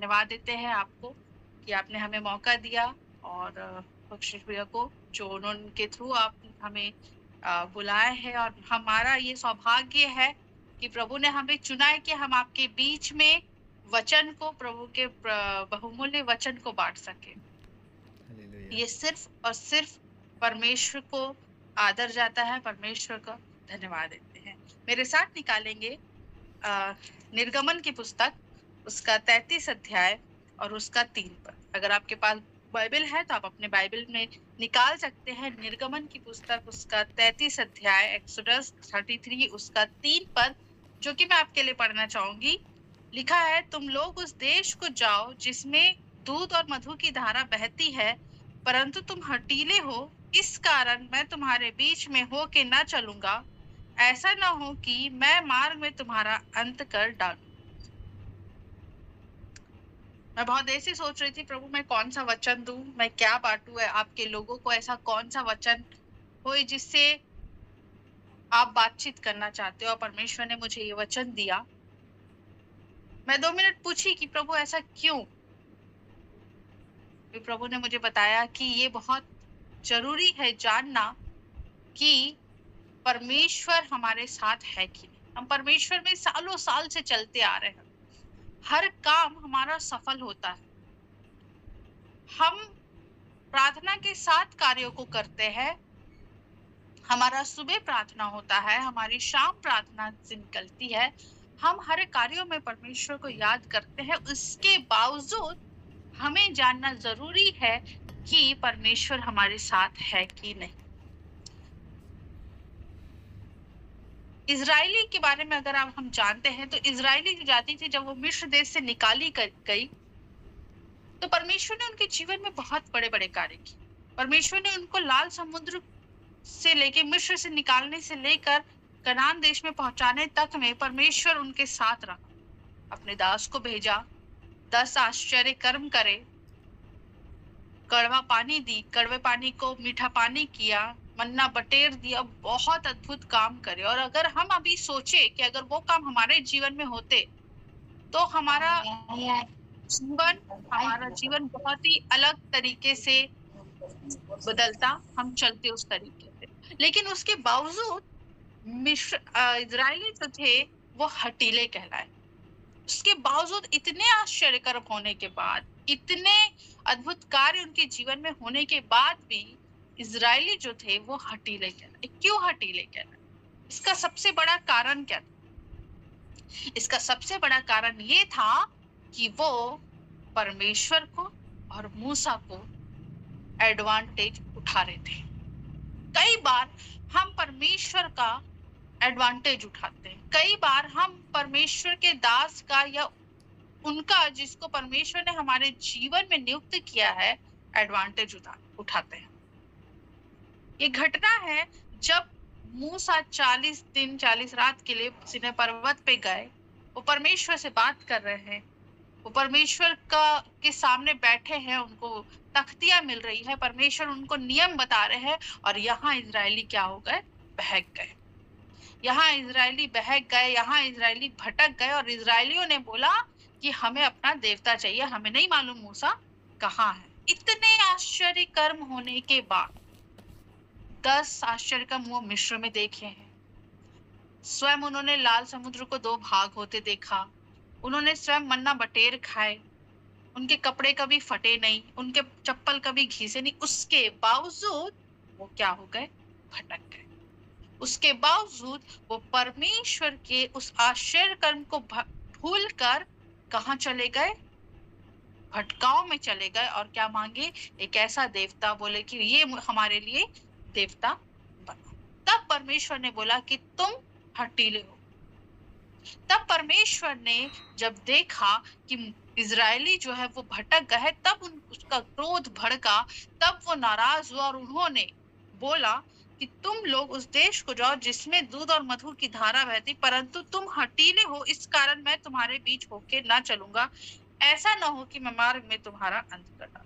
धन्यवाद देते हैं आपको कि आपने हमें मौका दिया और बख्शिश भैया को जो उनके थ्रू आप हमें बुलाए हैं, और हमारा ये सौभाग्य है कि प्रभु ने हमें चुना है कि हम आपके बीच में वचन को, प्रभु के बहुमूल्य वचन को बांट सके। हालेलुया। ये सिर्फ और सिर्फ परमेश्वर को आदर जाता है, परमेश्वर का धन्यवाद देते हैं। मेरे साथ निकालेंगे निर्गमन की पुस्तक, उसका 33 अध्याय और उसका 3 पद। अगर आपके पास बाइबल है तो आप अपने बाइबल में निकाल सकते हैं। निर्गमन की पुस्तक, उसका 33 अध्याय, एक्सोडस 33, उसका 3 पद, जो कि मैं आपके लिए पढ़ना चाहूंगी। लिखा है, तुम लोग उस देश को जाओ जिसमें दूध और मधु की धारा बहती है, परंतु तुम हठीले हो, इस कारण मैं तुम्हारे बीच में हो के न चलूंगा। ऐसा ना हो कि मैं मार्ग में तुम्हारा अंत कर डालूं। मैं बहुत देर से सोच रही थी, प्रभु मैं कौन सा वचन दूं, मैं क्या बांटूं है आपके लोगों को, ऐसा कौन सा वचन हो जिससे आप बातचीत करना चाहते हो। और परमेश्वर ने मुझे ये वचन दिया। मैं 2 मिनट पूछी कि प्रभु ऐसा क्यों। फिर प्रभु ने मुझे बताया कि ये बहुत जरूरी है जानना कि परमेश्वर हमारे साथ है कि नहीं। हम परमेश्वर में सालों साल से चलते आ रहे हैं, हर काम हमारा सफल होता है। हम प्रार्थना के 7 कार्यों को करते हैं। हमारा सुबह प्रार्थना होता है, हमारी शाम प्रार्थना से निकलती है। हम हर कार्यों में परमेश्वर को याद करते हैं। उसके बावजूद हमें जानना जरूरी है कि परमेश्वर हमारे साथ है कि नहीं। इजरायली के बारे में अगर हम जानते हैं तो इजरायली जो जाति थी, जब वो मिस्र देश से निकाली गई, तो परमेश्वर ने उनके जीवन में बहुत बड़े बड़े कार्य किए। परमेश्वर ने उनको लाल समुद्र से लेके, मिस्र से निकालने से लेकर कनान देश में पहुंचाने तक में परमेश्वर उनके साथ रहा। अपने दास को भेजा, 10 आश्चर्य कर्म करे, कड़वा पानी दी, कड़वे पानी को मीठा पानी किया, मन्ना बटेर दिया, बहुत अद्भुत काम करे। और अगर हम अभी सोचे कि अगर वो काम हमारे जीवन में होते तो हमारा जीवन बहुत ही अलग तरीके से बदलता, हम चलते उस तरीके से। लेकिन उसके बावजूद इजरायली जो थे वो हटीले कहलाए। उसके बावजूद इतने आश्चर्य कर्म होने के बाद, इतने अद्भुत कार्य उनके जीवन में होने के बाद भी इजरायली जो थे वो हटीले कहलाए। क्यों हटीले कहलाए? इसका सबसे बड़ा कारण क्या था? इसका सबसे बड़ा कारण ये था कि वो परमेश्वर को और मूसा को एडवांटेज उठा रहे थे। कई बार हम परमेश्वर का एडवांटेज उठाते हैं। कई बार हम परमेश्वर के दास का या उनका, जिसको परमेश्वर ने हमारे जीवन में नियुक्त किया है, एडवांटेज उठाते हैं। ये घटना है जब मूसा 40 दिन 40 रात के लिए सीनै पर्वत पे गए। वो परमेश्वर से बात कर रहे हैं, वो परमेश्वर का के सामने बैठे हैं, उनको तख्तियां मिल रही है, परमेश्वर उनको नियम बता रहे हैं। और यहाँ इजरायली क्या हो गए? बहक गए। यहाँ इजरायली बहक गए, यहाँ इजरायली भटक गए। और इजरायलियों ने बोला कि हमें अपना देवता चाहिए, हमें नहीं मालूम मूसा कहाँ है। इतने आश्चर्य कर्म होने के बाद, 10 आश्चर्य कर्म वो मिस्र में देखे हैं। स्वयं उन्होंने लाल समुद्र को 2 भाग होते देखा। उन्होंने स्वयं मन्ना बटेर खाए। उनके कपड़े कभी फटे नहीं, उनके चप्पल कभी घिसे नहीं। उसके बावजूद वो क्या हो गए? भटक गए। उसके बावजूद वो परमेश्वर के उस आश्चर्य कर्म को भूल कर कहाँ चले गए? भटकाव में चले गए। और क्या मांगे? एक ऐसा देवता, बोले कि ये हमारे लिए देवता बनो। तब परमेश्वर ने बोला कि तुम हठीले हो। तब परमेश्वर ने जब देखा कि इजरायली जो है वो भटक गए, तब उसका क्रोध भड़का, तब वो नाराज हुआ और उन्होंने बोला कि तुम लोग उस देश को जाओ जिसमें दूध और मधु की धारा बहती, परंतु तुम हठीले हो, इस कारण मैं तुम्हारे बीच होके ना चलूंगा। ऐसा ना हो कि मैं मार्ग में तुम्हारा अंत कर डालूं।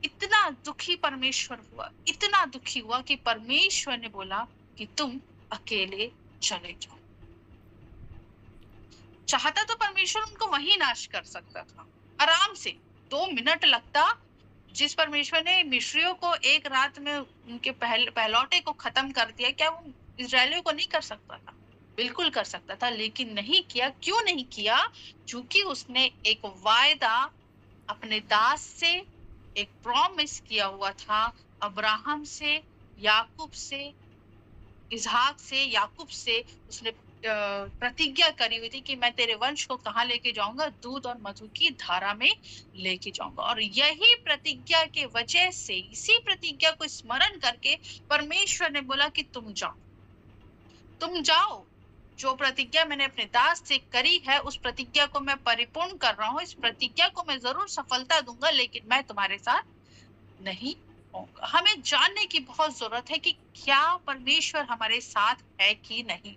इतना दुखी परमेश्वर हुआ, इतना दुखी हुआ कि परमेश्वर ने बोला कि तुम अकेले चले जाओ। चाहता तो परमेश्वर उनको वहीं नाश कर सकता था, आराम से 2 मिनट लगता। जिस परमेश्वर ने मिस्रियों को एक रात में उनके पहलौठे को खत्म कर दिया, क्या वो इजरायलियों को नहीं कर सकता था? बिल्कुल कर सकता था, लेकिन नहीं किया। क्यों नहीं किया? क्योंकि उसने एक वायदा अपने दास से, एक प्रॉमिस किया हुआ था अब्राहम से, याकूब से, इसहाक से, याकूब से। उसने प्रतिज्ञा करी हुई थी कि मैं तेरे वंश को कहाँ लेके जाऊंगा? दूध और मधु की धारा में लेके जाऊंगा। और यही प्रतिज्ञा के वजह से, इसी प्रतिज्ञा को स्मरण करके परमेश्वर ने बोला कि तुम जाओ, तुम जाओ। जो प्रतिज्ञा मैंने अपने दास से करी है, उस प्रतिज्ञा को मैं परिपूर्ण कर रहा हूँ। इस प्रतिज्ञा को मैं जरूर सफलता दूंगा, लेकिन मैं तुम्हारे साथ नहीं होगा। हमें जानने की बहुत जरूरत है कि क्या परमेश्वर हमारे साथ है कि नहीं।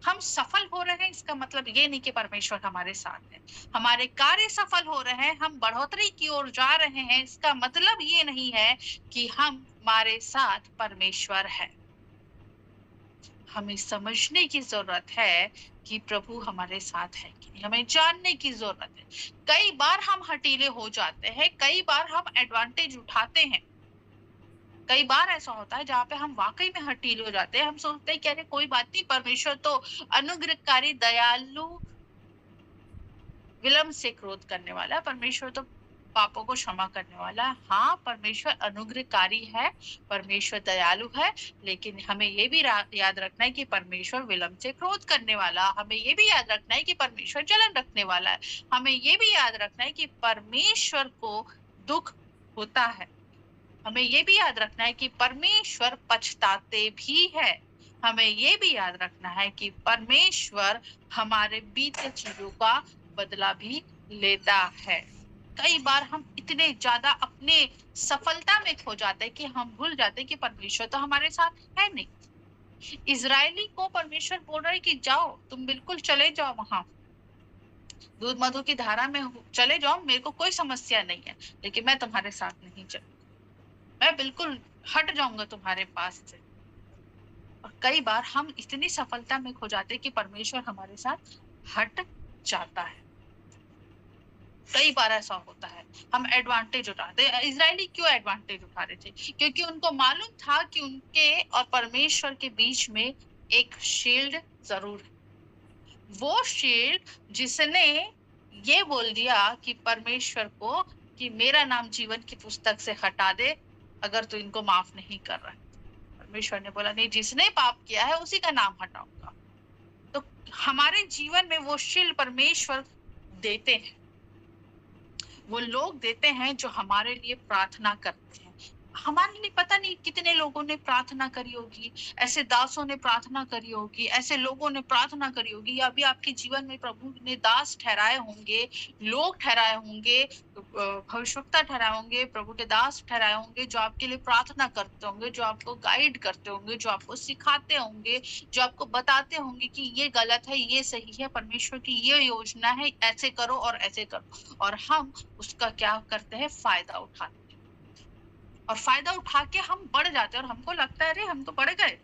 हम सफल हो रहे हैं, इसका मतलब ये नहीं कि परमेश्वर हमारे साथ है। हमारे कार्य सफल हो रहे हैं, हम बढ़ोतरी की ओर जा रहे हैं, इसका मतलब ये नहीं है कि हमारे साथ परमेश्वर है। हमें समझने की जरूरत है कि प्रभु हमारे साथ है कि नहीं। हमें जानने की जरूरत है। कई बार हम हठीले हो जाते हैं, कई बार हम एडवांटेज उठाते हैं। कई बार ऐसा होता है जहाँ पे हम वाकई में हठीले हो जाते हैं। हम सोचते हैं कि अरे कोई बात नहीं, परमेश्वर तो अनुग्रहकारी, दयालु, विलंब से क्रोध करने वाला है। परमेश्वर तो पापों को क्षमा करने वाला है। हाँ, परमेश्वर अनुग्रहकारी है, परमेश्वर दयालु है, लेकिन हमें ये भी याद रखना है कि परमेश्वर विलंब से क्रोध करने वाला। हमें ये भी याद रखना है कि परमेश्वर जलन रखने वाला है। हमें ये भी याद रखना है कि परमेश्वर को दुख होता है। हमें ये भी याद रखना है कि परमेश्वर पछताते भी है। हमें ये भी याद रखना है कि परमेश्वर हमारे बीते चीजों का बदला भी लेता है। कई बार हम इतने ज्यादा अपने सफलता में खो जाते हैं कि हम भूल जाते हैं कि परमेश्वर तो हमारे साथ है नहीं। इजरायली को परमेश्वर बोल रहा है कि जाओ, तुम बिल्कुल चले जाओ, वहां दूध मधु की धारा में चले जाओ, मेरे को कोई समस्या नहीं है, लेकिन मैं तुम्हारे साथ नहीं चलूंगा। मैं बिल्कुल हट जाऊंगा तुम्हारे पास से। और कई बार हम इतनी सफलता में खो जाते हैं कि परमेश्वर हमारे साथ हट जाता है। कई बार ऐसा होता है, हम एडवांटेज उठाते हैं। इजरायली क्यों एडवांटेज उठा रहे थे? क्योंकि उनको मालूम था कि उनके और परमेश्वर के बीच में एक शील्ड जरूर है। वो शील्ड जिसने ये बोल दिया कि परमेश्वर को कि मेरा नाम जीवन की पुस्तक से हटा दे अगर तू इनको माफ नहीं कर रहा है। परमेश्वर ने बोला नहीं, जिसने पाप किया है उसी का नाम हटाऊंगा। तो हमारे जीवन में वो शील्ड परमेश्वर देते हैं, वो लोग देते हैं जो हमारे लिए प्रार्थना करते हैं। हमारे लिए पता नहीं कितने लोगों ने प्रार्थना करी होगी, ऐसे दासों ने प्रार्थना करी होगी, ऐसे लोगों ने प्रार्थना करी होगी, या अभी आपके जीवन में प्रभु ने दास ठहराए होंगे, लोग ठहराए होंगे, भविष्यवक्ता ठहराए होंगे, प्रभु के दास ठहराए होंगे, जो आपके लिए प्रार्थना करते होंगे, जो आपको गाइड करते होंगे, जो आपको सिखाते होंगे, जो आपको बताते होंगे कि ये गलत है, ये सही है, परमेश्वर की ये योजना है, ऐसे करो और ऐसे करो। और हम उसका क्या करते हैं? फायदा उठाते हैं। और फायदा उठा के हम बढ़ जाते हैं और हमको लगता है अरे हम तो बढ़ गए,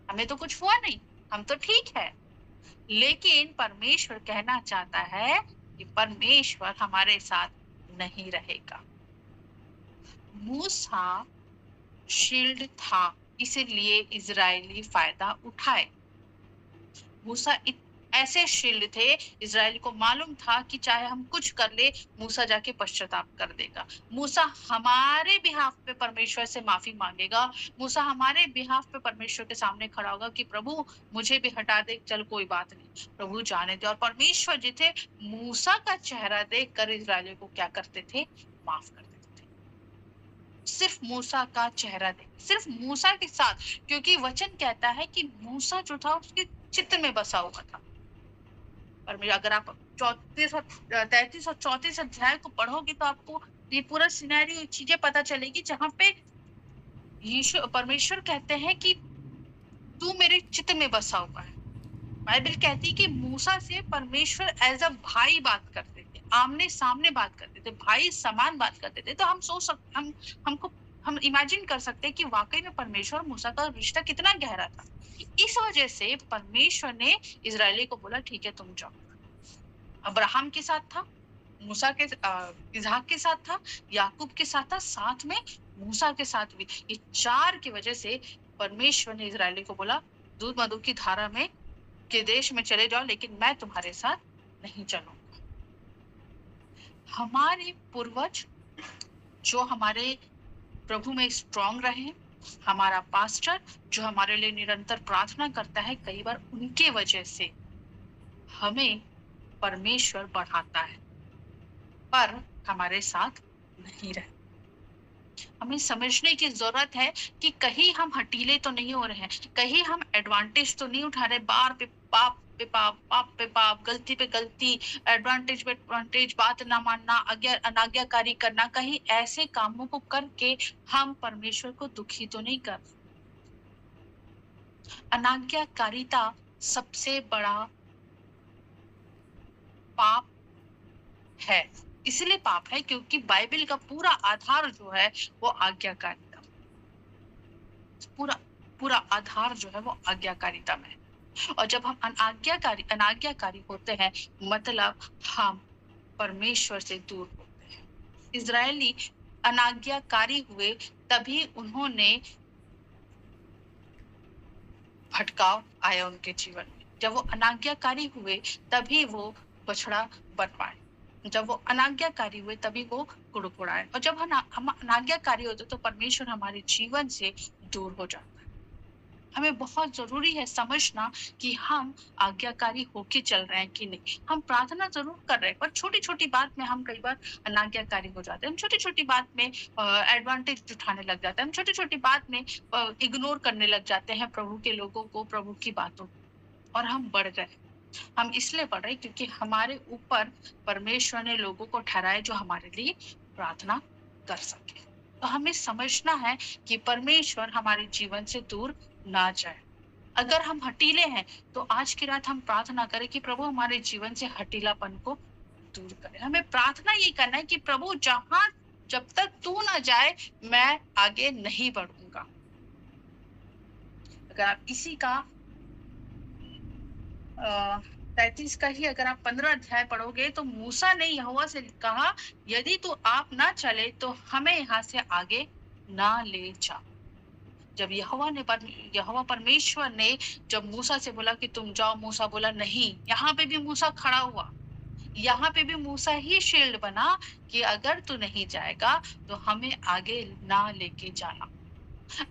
हमें तो कुछ हुआ नहीं, हम तो ठीक है। लेकिन परमेश्वर कहना चाहता है कि परमेश्वर हमारे साथ नहीं रहेगा। मूसा शील्ड था, इसीलिए इजरायली फायदा उठाए। मूसा ऐसे शील्ड थे, इजराइल को मालूम था कि चाहे हम कुछ कर ले, मूसा जाके पश्चाताप कर देगा। मूसा हमारे बिहाफ पे परमेश्वर से माफी मांगेगा। मूसा हमारे बिहाफ पे परमेश्वर के सामने खड़ा होगा कि प्रभु मुझे भी हटा दे, चल कोई बात नहीं, प्रभु जाने दे। और परमेश्वर जी थे, मूसा का चेहरा देख कर इजराइलियों को क्या करते थे? माफ कर देते थे। सिर्फ मूसा का चेहरा देख, सिर्फ मूसा के साथ, क्योंकि वचन कहता है कि मूसा जो था उसके चित्त में बसा हुआ था। और अगर आप 34 और 33 और 34 अध्याय को पढ़ोगे तो आपको ये पूरा सिनेरियो, चीजें पता चलेगी, जहां पे यीशु परमेश्वर कहते हैं कि तू मेरे चित्त में बसा हुआ है। बाइबल कहती है कि मूसा से परमेश्वर एज अ भाई बात करते थे, आमने सामने बात करते थे, भाई समान बात करते थे। तो हम सोच सकते, हम इमेजिन कर सकते हैं कि वाकई में परमेश्वर और मूसा का रिश्ता कितना गहरा था। इस वजह से परमेश्वर ने इजरायली को बोला ठीक है तुम जाओ। अब्राहम के साथ था, मूसा के इसहाक के साथ था, याकूब के साथ था, साथ में मूसा के साथ भी। ये 4 की वजह से परमेश्वर ने इस्राएली को बोला, दूध मधु की धारा में के देश में चले जाओ, लेकिन मैं तुम्हारे साथ नहीं चलूंगा। हमारे पूर्वज जो हमारे प्रभु में स्ट्रांग रहे, हमारा पास्टर जो हमारे लिए निरंतर प्रार्थना करता है, कई बार उनके वजह से हमें परमेश्वर बढ़ाता है, पर हमारे साथ नहीं रहता। हमें समझने की जरूरत है कि कहीं हम हटीले तो नहीं हो रहे हैं, कहीं हम एडवांटेज तो नहीं उठा रहे, बार पे पाप पे पाप, पाप पे पाप, गलती पे गलती, एडवांटेज पे एडवांटेज, बात ना मानना, अनाज्ञाकारी करना, कहीं ऐसे कामों को करके हम परमेश्वर को दुखी तो नहीं कर। अनाज्ञाकारिता सबसे बड़ा पाप है। इसलिए पाप है क्योंकि बाइबल का पूरा आधार जो है वो आज्ञाकारिता, पूरा आधार जो है वो आज्ञाकारिता में है। और जब हम अनाज्ञाकारी होते हैं, मतलब हम परमेश्वर से दूर होते हैं। इजरायली अनाज्ञाकारी हुए तभी उन्होंने भटकाव आया उनके जीवन में। जब वो अनाज्ञाकारी हुए तभी वो बछड़ा बन पाए, जब वो अनाज्ञाकारी हुए तभी वो कुड़कुड़ाए। और जब हम अनाज्ञाकारी होते तो परमेश्वर हमारे जीवन से दूर हो जाता है। हमें बहुत जरूरी है समझना कि हम आज्ञाकारी होके चल रहे हैं कि नहीं। हम प्रार्थना जरूर कर रहे हैं, पर छोटी छोटी बात में हम कई बार अनाज्ञाकारी हो जाते हैं। हम छोटी छोटी बात में एडवांटेज उठाने लग जाते हैं। हम छोटी छोटी बात में इग्नोर करने लग जाते हैं प्रभु के लोगों को, प्रभु की बातों को, और हम बढ़ गए। हम इसलिए बढ़ रहे क्योंकि हमारे ऊपर परमेश्वर ने लोगों को ठहराए जो हमारे लिए प्रार्थना कर सके। तो हमें समझना है कि परमेश्वर हमारे जीवन से दूर ना जाए। अगर हम हटीले हैं तो आज की रात हम प्रार्थना करें कि प्रभु हमारे जीवन से हटीलापन को दूर करे। हमें प्रार्थना ये करना है कि प्रभु जब तक तू ना जाए मैं आगे नहीं बढ़ूंगा। अगर आप इसी का 33 का ही अगर आप 15 अध्याय पढ़ोगे तो मूसा ने यहोवा से कहा, यदि तू आप ना चले तो हमें यहाँ से आगे ना ले जा। जब यहोवा परमेश्वर ने जब मूसा से बोला कि तुम जाओ, मूसा बोला नहीं। यहाँ पे भी मूसा खड़ा हुआ, यहाँ पे भी मूसा ही शील्ड बना कि अगर तू नहीं जाएगा तो हमें आगे ना लेके जाना।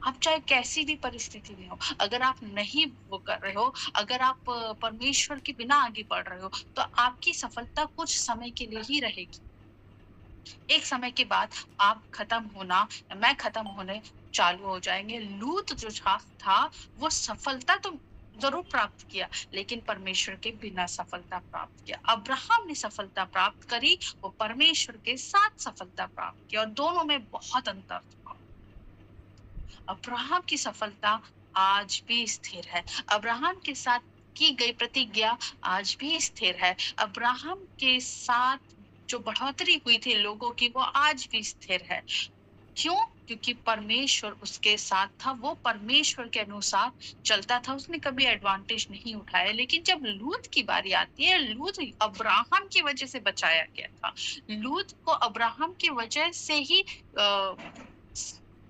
आप चाहे कैसी भी परिस्थिति में हो, अगर आप नहीं वो कर रहे हो, अगर आप परमेश्वर के बिना आगे बढ़ रहे हो, तो आपकी सफलता कुछ समय के लिए ही रहेगी। एक समय के बाद आप मैं खत्म होने चालू हो जाएंगे। लूत जो था वो सफलता तो जरूर प्राप्त किया, लेकिन परमेश्वर के बिना सफलता प्राप्त किया। अब्राहम ने सफलता प्राप्त करी, वो परमेश्वर के साथ सफलता प्राप्त किया, और दोनों में बहुत अंतर था। अब्राहम की सफलता आज भी स्थिर है। अब्राहम के साथ की गई प्रतिज्ञा आज भी स्थिर है। अब्राहम के साथ जो बढ़ोतरी हुई थी लोगों की, वो आज भी स्थिर है। क्यों? क्योंकि परमेश्वर उसके साथ था, वो परमेश्वर के अनुसार चलता था, उसने कभी एडवांटेज नहीं उठाया। लेकिन जब लूत की बारी आती है, लूत अब्राहम की वजह से बचाया गया था। लूत को अब्राहम की वजह से ही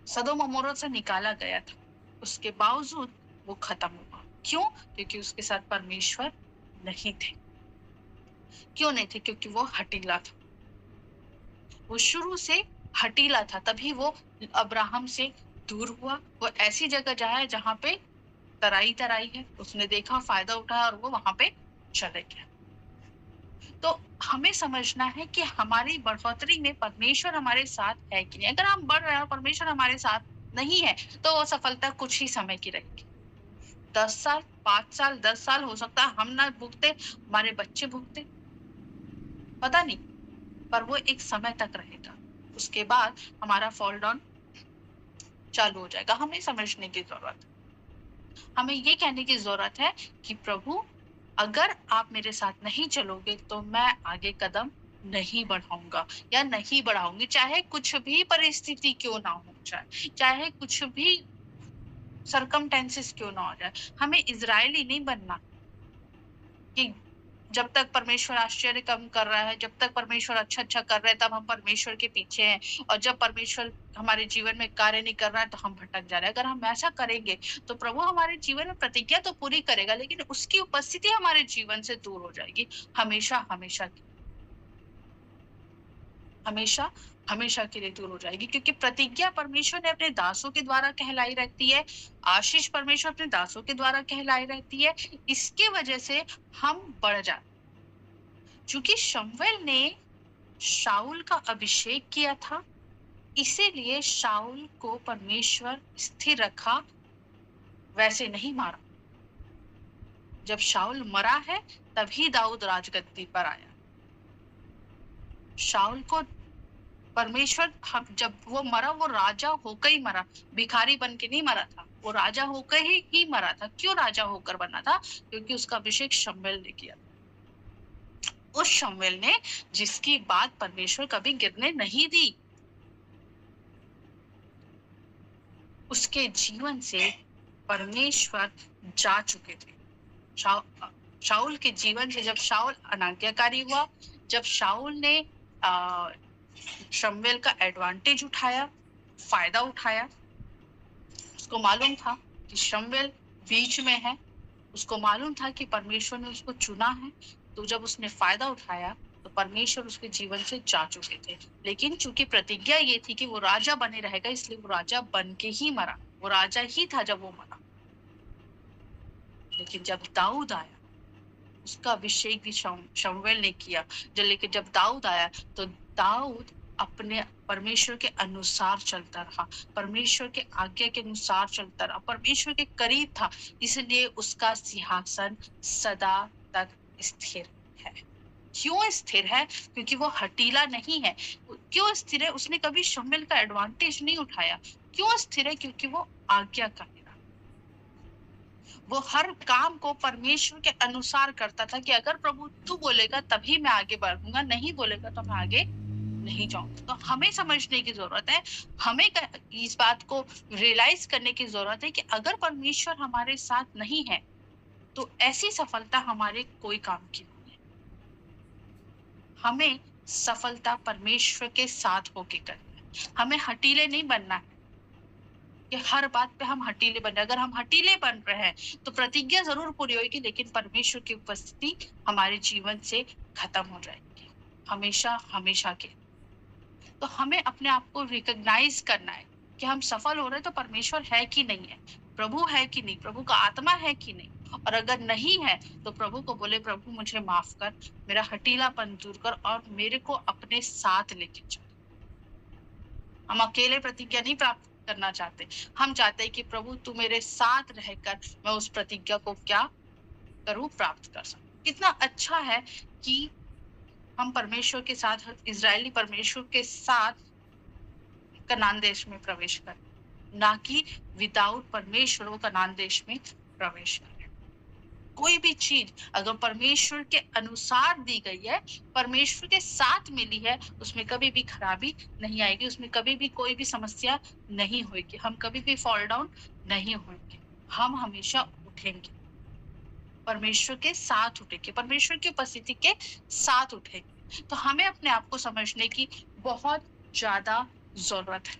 सदोम अमोरा से निकाला गया था, उसके बावजूद वो खत्म हुआ। क्यों? क्योंकि उसके साथ परमेश्वर नहीं थे। क्यों नहीं थे? क्योंकि वो हठीला था, वो शुरू से हठीला था, तभी वो अब्राहम से दूर हुआ। वो ऐसी जगह जाए जहां पे तराई है, उसने देखा, फायदा उठाया और वो वहां पे चले गया। तो हमें समझना है कि हमारी बढ़ोतरी में परमेश्वर हमारे साथ है कि नहीं। अगर हम बढ़ रहे हैं और परमेश्वर हमारे साथ नहीं है तो वो सफलता कुछ ही समय की रहेगी। 10 साल, 5 साल, 10 साल हो सकता है हम ना भुगते, हमारे बच्चे भुगते, पता नहीं, पर वो एक समय तक रहेगा। उसके बाद हमारा फॉल डाउन चालू हो जाएगा। हमें समझने की जरूरत है, हमें ये कहने की जरूरत है कि प्रभु अगर आप मेरे साथ नहीं चलोगे तो मैं आगे कदम नहीं बढ़ाऊंगा या नहीं बढ़ाऊंगी, चाहे कुछ भी परिस्थिति क्यों ना हो जाए, चाहे कुछ भी सरकमटेंसेस क्यों ना हो जाए। हमें इजरायली नहीं बनना कि जब तक परमेश्वर आश्चर्य कम कर रहा है, जब तक परमेश्वर अच्छा-अच्छा कर रहा है, तब हम परमेश्वर के पीछे हैं, और जब परमेश्वर हमारे जीवन में कार्य नहीं कर रहा है, तो हम भटक जा रहे हैं। अगर हम ऐसा करेंगे, तो प्रभु हमारे जीवन में प्रतिज्ञा तो पूरी करेगा, लेकिन उसकी उपस्थिति हमारे जीवन से दूर हो जाएगी, हमेशा-हमेशा के हमेशा हमेशा के लिए दूर हो जाएगी, क्योंकि प्रतिज्ञा परमेश्वर ने अपने दासों के द्वारा कहलाई रहती है, आशीष परमेश्वर अपने दासों के द्वारा कहलाई रहती है। इसके वजह से हम बढ़ जाते, क्योंकि शमूएल ने शाऊल का अभिषेक किया था, इसीलिए शाऊल को परमेश्वर स्थिर रखा, वैसे नहीं मारा। जब शाऊल मरा है, तभी दाऊद राजगद्दी पर आया। शाऊल को परमेश्वर, जब वो मरा, वो राजा होकर ही मरा, भिखारी बन के नहीं मरा था, वो राजा होकर ही मरा था। क्यों राजा होकर बना था? क्योंकि उसका अभिषेक शमूएल ने किया। उस शमूएल ने जिसकी बात परमेश्वर कभी गिरने नहीं दी, उसके जीवन से परमेश्वर जा चुके थे। शाऊल के जीवन से जब शाऊल अनाज्ञाकारी हुआ, जब शाऊल ने शमूएल का एडवांटेज उठाया, फायदा उठाया, उसको मालूम था कि शमूएल बीच में है, उसको मालूम था कि परमेश्वर ने उसको चुना है, तो जब उसने फायदा उठाया तो परमेश्वर उसके जीवन से जा चुके थे। लेकिन चूंकि प्रतिज्ञा ये थी कि वो राजा बने रहेगा, इसलिए वो राजा बन के ही मरा, वो राजा ही था जब वो मरा। लेकिन जब दाऊद आया, उसका अभिषेक भी शमूएल ने किया। लेकिन जब दाऊद आया, तो दाऊद अपने परमेश्वर के अनुसार चलता रहा, परमेश्वर के आज्ञा के अनुसार चलता रहा, परमेश्वर के करीब था, इसलिए उसका सिंहासन सदा तक स्थिर है। क्यों स्थिर है? क्योंकि वो हठीला नहीं है। क्यों स्थिर है? उसने कभी शमूएल का एडवांटेज नहीं उठाया। क्यों स्थिर है? क्योंकि वो आज्ञाकारी रहा। वो हर काम को परमेश्वर के अनुसार करता था कि अगर प्रभु तू बोलेगा तभी मैं आगे बढ़ूंगा, नहीं बोलेगा तो मैं आगे नहीं जाऊंगा। तो हमें समझने की जरूरत है, हमें इस बात को रियलाइज करने की जरूरत है कि अगर परमेश्वर हमारे साथ नहीं है, तो ऐसी सफलता हमारे कोई काम की नहीं है। हमें सफलता परमेश्वर के साथ होके करनी है। हमें हठीले नहीं बनना है कि हर बात पे हम हठीले बन रहे। अगर हम हठीले बन रहे हैं, तो प्रतिज्ञा जरूर पूरी होगी, लेकिन परमेश्वर की उपस्थिति हमारे जीवन से खत्म हो जाएगी, हमेशा के। तो हमें अपने आप को रिकॉग्नाइज करना है कि हम सफल हो रहे हैं तो परमेश्वर है कि नहीं है, प्रभु है कि नहीं, प्रभु का आत्मा है कि नहीं। और अगर नहीं है, तो प्रभु को बोले, प्रभु मुझे माफ कर, मेरा हठीलापन दूर कर और मेरे को अपने साथ लेके चल। हम अकेले प्रतिज्ञा नहीं प्राप्त करना चाहते, हम चाहते हैं कि प्रभु तू मेरे साथ रहकर मैं उस प्रतिज्ञा को क्या करूं, प्राप्त कर सकूं। कितना अच्छा है कि हम परमेश्वर के साथ, इजरायली परमेश्वर के साथ कनान देश में प्रवेश करें, ना कि विदाउट परमेश्वर वो कनान देश में प्रवेश करें। कोई भी चीज अगर परमेश्वर के अनुसार दी गई है, परमेश्वर के साथ मिली है, उसमें कभी भी खराबी नहीं आएगी, उसमें कभी भी कोई भी समस्या नहीं होगी, हम कभी भी फॉल डाउन नहीं होंगे, हम हमेशा उठेंगे, परमेश्वर के साथ उठेंगे, परमेश्वर की उपस्थिति के साथ उठेंगे। तो हमें अपने आप को समझने की बहुत ज्यादा जरूरत है।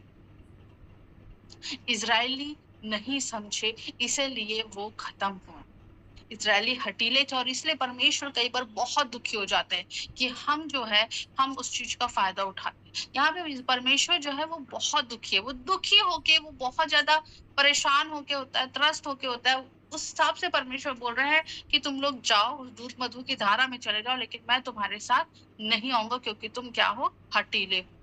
इजरायली नहीं समझे, इसीलिए वो खत्म हुआ। इजरायली हठीले थे, और इसलिए परमेश्वर कई बार बहुत दुखी हो जाते हैं कि हम जो है, हम उस चीज का फायदा उठाते हैं। यहाँ पे परमेश्वर जो है वो बहुत दुखी है, वो दुखी होके, वो बहुत ज्यादा परेशान होके होता है, त्रस्त होके होता है। उस हिसाब से परमेश्वर बोल रहे हैं कि तुम लोग जाओ, उस दूध मधु की धारा में चले जाओ, लेकिन मैं तुम्हारे साथ नहीं आऊंगा, क्योंकि तुम क्या हो, हठीले हो।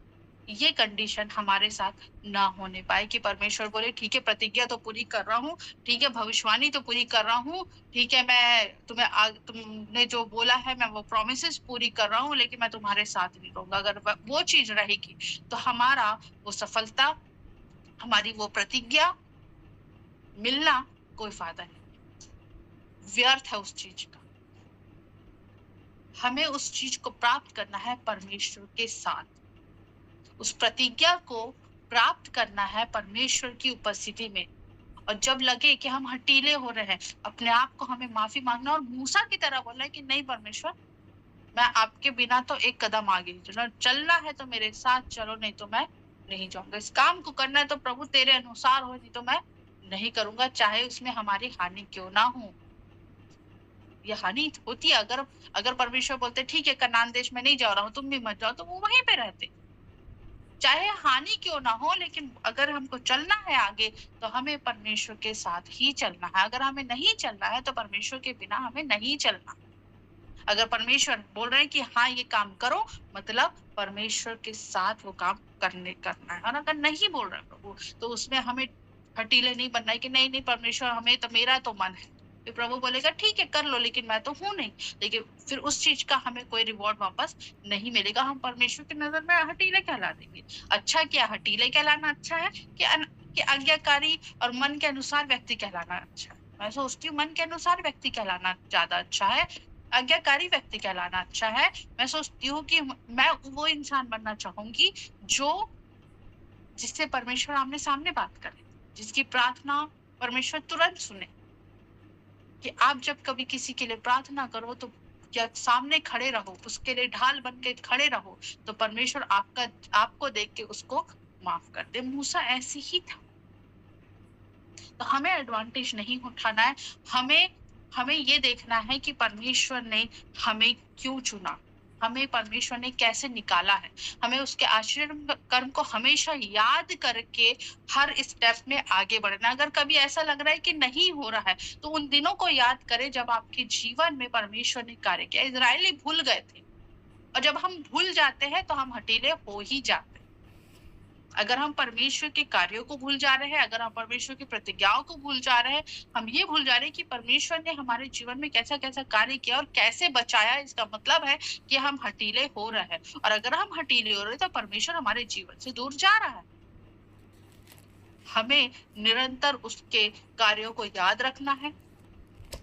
ये कंडीशन हमारे साथ ना होने पाए कि परमेश्वर बोले ठीक है, प्रतिज्ञा तो पूरी कर रहा हूँ, ठीक है, भविष्यवाणी तो पूरी कर रहा हूँ, ठीक है, मैं तुमने जो बोला है मैं वो प्रोमिसेस पूरी कर रहा हूँ, लेकिन मैं तुम्हारे साथ नहीं रहूंगा। अगर वो चीज रहेगी, तो हमारा वो सफलता, हमारी वो प्रतिज्ञा मिलना कोई फायदा नहीं, व्यर्थ है उस चीज का। हमें उस चीज को प्राप्त करना है परमेश्वर के साथ, उस प्रतिज्ञा को प्राप्त करना है परमेश्वर की उपस्थिति में। और जब लगे कि हम हटीले हो रहे हैं, अपने आप को हमें माफी मांगना और मूसा की तरह बोलना है कि नहीं परमेश्वर, मैं आपके बिना तो एक कदम आगे नहीं चलना, चलना है तो मेरे साथ चलो, नहीं तो मैं नहीं जाऊंगा। इस काम को करना है तो प्रभु तेरे अनुसार हो, नहीं तो मैं नहीं करूंगा, चाहे उसमें हमारी हानि क्यों ना हो। ये हानि होती है। अगर अगर परमेश्वर बोलते ठीक है कनान देश में नहीं जा रहा हूँ, तुम भी मत जाओ, तो वो वहीं पे रहते, चाहे हानि क्यों ना हो। लेकिन अगर हमको चलना है आगे, तो हमें परमेश्वर के साथ ही चलना है। अगर हमें नहीं चलना है तो परमेश्वर के बिना हमें नहीं चलना। अगर परमेश्वर बोल रहे हैं कि हाँ ये काम करो, मतलब परमेश्वर के साथ वो काम करना है। और अगर नहीं बोल रहे प्रभु, तो उसमें हमें हटीले नहीं बनना है कि नहीं नहीं परमेश्वर, हमें तो मेरा तो मन है। फिर प्रभु बोलेगा ठीक है कर लो, लेकिन मैं तो हूं नहीं। लेकिन फिर उस चीज का हमें कोई रिवॉर्ड वापस नहीं मिलेगा। हम परमेश्वर की नजर में हटीले कहला देंगे। अच्छा क्या हटीले कहलाना अच्छा है कि आज्ञाकारी और मन के अनुसार व्यक्ति कहलाना अच्छा है? मैं सोचती हूँ मन के अनुसार व्यक्ति कहलाना ज्यादा अच्छा है, आज्ञाकारी व्यक्ति कहलाना अच्छा है। मैं सोचती हूँ कि मैं वो इंसान बनना चाहूंगी जो जिससे परमेश्वर आमने सामने बात करे, जिसकी प्रार्थना परमेश्वर तुरंत सुने। कि आप जब कभी किसी के लिए प्रार्थना करो तो या सामने खड़े रहो, उसके लिए ढाल बन के खड़े रहो, तो परमेश्वर आपको देख के उसको माफ कर दे। मूसा ऐसी ही था। तो हमें एडवांटेज नहीं उठाना है, हमें हमें ये देखना है कि परमेश्वर ने हमें क्यों चुना, हमें परमेश्वर ने कैसे निकाला है। हमें उसके आश्चर्य कर्म को हमेशा याद करके हर स्टेप में आगे बढ़ना। अगर कभी ऐसा लग रहा है कि नहीं हो रहा है, तो उन दिनों को याद करें जब आपके जीवन में परमेश्वर ने कार्य किया। इजरायली भूल गए थे, और जब हम भूल जाते हैं तो हम हटीले हो ही जाते हैं। अगर हम परमेश्वर के कार्यों को भूल जा रहे हैं, अगर हम परमेश्वर की प्रतिज्ञाओं को भूल जा रहे हैं, हम ये भूल जा रहे हैं कि परमेश्वर ने हमारे जीवन में कैसा कैसा कार्य किया और कैसे बचाया, इसका मतलब है कि हम हटीले हो रहे हैं। और अगर हम हटीले हो रहे हैं तो परमेश्वर हमारे जीवन से दूर जा रहा है। हमें निरंतर उसके कार्यों को याद रखना है,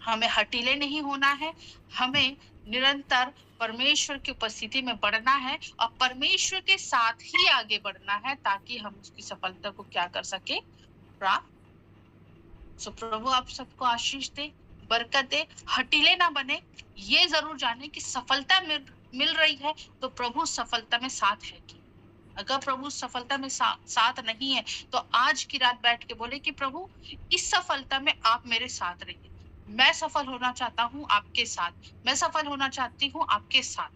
हमें हटीले नहीं होना है, हमें निरंतर परमेश्वर की उपस्थिति में बढ़ना है और परमेश्वर के साथ ही आगे बढ़ना है, ताकि हम उसकी सफलता को क्या कर सके, प्राप्त। सो प्रभु आप सबको आशीष दे, बरकत दे, हटीले ना बने। ये जरूर जाने कि सफलता मिल रही है तो प्रभु सफलता में साथ है कि अगर प्रभु सफलता में साथ नहीं है, तो आज की रात बैठ के बोले कि प्रभु इस सफलता में आप मेरे साथ रहिए। मैं सफल होना चाहता हूँ आपके साथ, मैं सफल होना चाहती हूँ आपके साथ।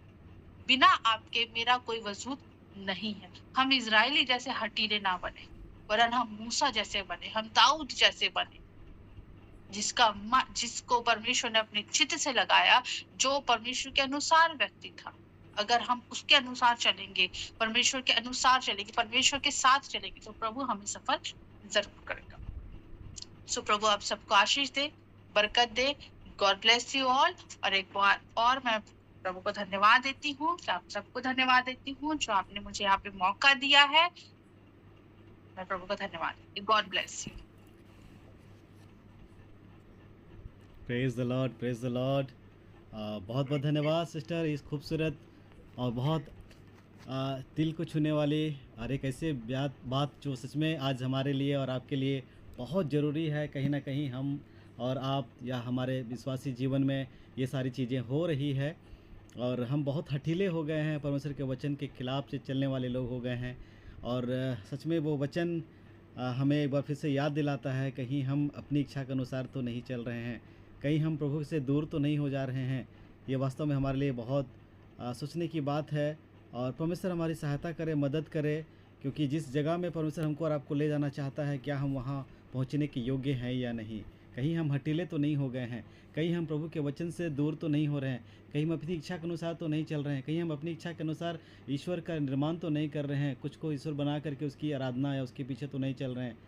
बिना आपके मेरा कोई वजूद नहीं है। हम इजरायली जैसे हटीले ना बने, वरन हम मूसा जैसे बने, हम दाऊद जैसे बने, जिसको परमेश्वर ने अपने चित्त से लगाया, जो परमेश्वर के अनुसार व्यक्ति था। अगर हम उसके अनुसार चलेंगे, परमेश्वर के अनुसार चलेंगे, परमेश्वर के साथ चलेंगे, तो प्रभु हमें सफल जरूर करेगा। सो प्रभु आप सबको आशीष दे, बरकत दे। God bless you all. और एक बार और मैं प्रभु को धन्यवाद देती हूँ, आप सबको धन्यवाद देती हूँ जो आपने मुझे यहाँ पे मौका दिया है। मैं प्रभु को धन्यवाद देती हूँ। God bless you. Praise the Lord, praise the Lord. बहुत बहुत धन्यवाद सिस्टर, इस खूबसूरत और बहुत दिल को छूने वाली और एक ऐसे बात जो सच में आज हमारे लिए और आपके लिए बहुत ज़रूरी है। कहीं ना कहीं हम और आप या हमारे विश्वासी जीवन में ये सारी चीज़ें हो रही है और हम बहुत हठीले हो गए हैं, परमेश्वर के वचन के खिलाफ से चलने वाले लोग हो गए हैं। और सच में वो वचन हमें एक बार फिर से याद दिलाता है, कहीं हम अपनी इच्छा के अनुसार तो नहीं चल रहे हैं, कहीं हम प्रभु से दूर तो नहीं हो जा रहे हैं। ये वास्तव में हमारे लिए बहुत सोचने की बात है। और परमेश्वर हमारी सहायता करे, मदद करे, क्योंकि जिस जगह में परमेश्वर हमको और आपको ले जाना चाहता है, क्या हम वहाँ पहुँचने के योग्य हैं या नहीं। कहीं हम हटीले तो नहीं हो गए हैं, कहीं हम प्रभु के वचन से दूर तो नहीं हो रहे हैं, कहीं हम अपनी इच्छा के अनुसार तो नहीं चल रहे हैं, कहीं हम अपनी इच्छा के अनुसार ईश्वर का निर्माण तो नहीं कर रहे हैं, कुछ को ईश्वर बना करके उसकी आराधना या उसके पीछे तो नहीं चल रहे हैं।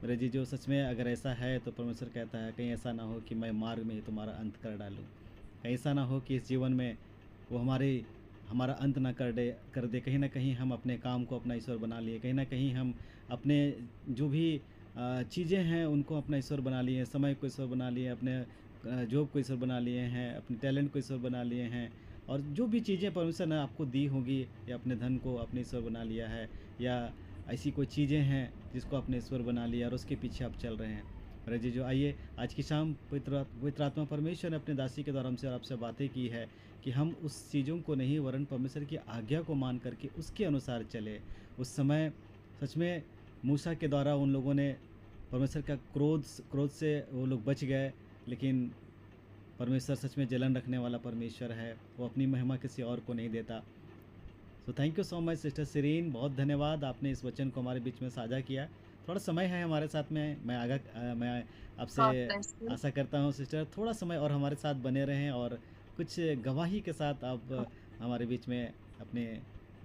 मेरे जी, जो सच में अगर ऐसा है तो परमेश्वर कहता है कहीं ऐसा ना हो कि मैं मार्ग में ही तुम्हारा अंत कर डालूँ, कहीं ऐसा ना हो कि इस जीवन में वो हमारा अंत ना कर दे। कहीं ना कहीं हम अपने काम को अपना ईश्वर बना लिए, कहीं ना कहीं हम अपने जो भी चीज़ें हैं उनको अपना ईश्वर बना लिए, समय को ईश्वर बना लिए, अपने जॉब को ईश्वर बना लिए हैं, अपने टैलेंट को ईश्वर बना लिए हैं, और जो भी चीज़ें परमेश्वर ने आपको दी होगी या अपने धन को अपने ईश्वर बना लिया है, या ऐसी कोई चीज़ें हैं जिसको आपने ईश्वर बना लिया और उसके पीछे आप चल रहे हैं। और जी जो आइए आज की शाम पवित्र आत्मा परमेश्वर ने अपने दासी के द्वारा हमसे और आपसे बातें की है कि हम उस चीज़ों को नहीं वरन परमेश्वर की आज्ञा को मान करके उसके अनुसार चले। उस समय सच में मूसा के द्वारा उन लोगों ने परमेश्वर का क्रोध से वो लोग बच गए, लेकिन परमेश्वर सच में जलन रखने वाला परमेश्वर है, वो अपनी महिमा किसी और को नहीं देता। So thank you so much sister Sireen, बहुत धन्यवाद, आपने इस वचन को हमारे बीच में साझा किया। थोड़ा समय है हमारे साथ में, मैं आपसे गॉड ब्लेस यू। आशा करता हूँ सिस्टर थोड़ा समय और हमारे साथ बने रहें और कुछ गवाही के साथ आप हमारे बीच में अपने